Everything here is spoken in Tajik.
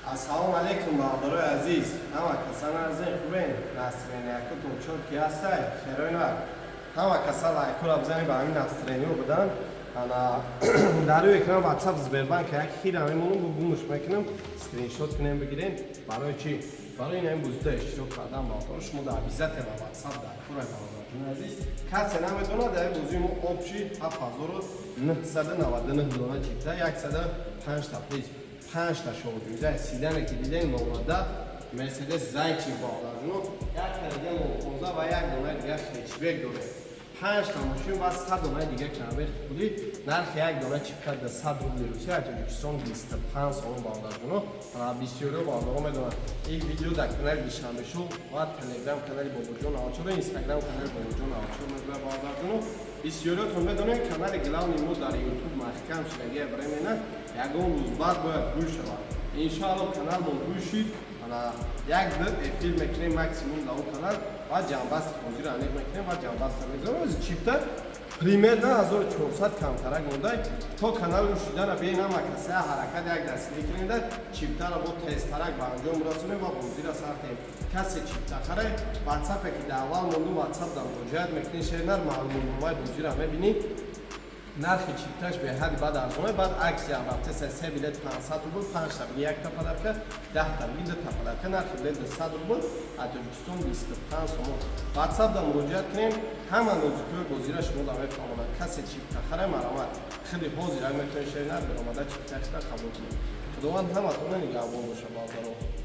Assalomu alaykum bardorai aziz. Hamma kasanlarning xuben. Nasreni akutun chotki hastay. Xeroynar. Hamma kasal aykur abzani ba amin nasreni budan. Ana در روی اکران واتساپ Sberbank یک خیر هممون رو گوش میکنم اسکرین شات کنیم بگیریم برای چی؟ برای این بوزده اشتراک کردن با تو شما در ویزت و واتساپ در کره برادران عزیز کسی نمیدونه در بوزی ما آبچی 7999 دلار چیپتا 105 تا پلیز 5 تا شو دیگه سیدن که دیدین نومده مرسدس زایچی باقلارونو یک خریده مونزا و یک دونه دیگه هچبک داره 5 تا ماشین و 100 دونه دیگه کامل خودی نرخ یک دونه چیپتا در 100 روبل روسیه تاجیکستان 25 سال باقلارونو بسیاری باقلارو میدونن این ویدیو در کانال دیشنبه شو و تلگرام کانال باباجون آچور اینستاگرام کانال باباجون آچور میدونن باقلارونو بسیاری تون میدونن کانال گلاو نیمو در یوتیوب محکم شده برای من یگان روز بعد باید روی شود انشاءالله کانال من روی شید یک فیلم میکنیم مکسیموم در اون کانال و جنبست توضیح را میکنیم و جنبست را میذاریم از چیپتا پریمیر نه 1400 کمترک مونده تا کانال رو شدن بین هم کسی حرکت یک دستی کنید چیپتا را با تسترک به انجام رسونیم و توضیح را سرتیم کسی چیپتا خره واتساپ که در اول مونده واتساپ در مراجعت میکنید شیرنر معلومات توضیح را میبینید نرخ چیپتاش به حد بعد ارزونه بعد عکس یک هفته سه بلیت 500 روبل 5 تا یک تا پدرکه 10 تا بلیت تا پدرکه نرخ بلیت 100 روبل تاجیکستان 25 سوم واتساپ در مراجعت کنیم همه نوزیکوی گزیره شما در میفهمونن کسی چیپتا خره مرامت خیلی حاضر میتونه شیرنر به آمده چیپتاش را قبول کنیم خداوند همتون نگهبان باشه بازارو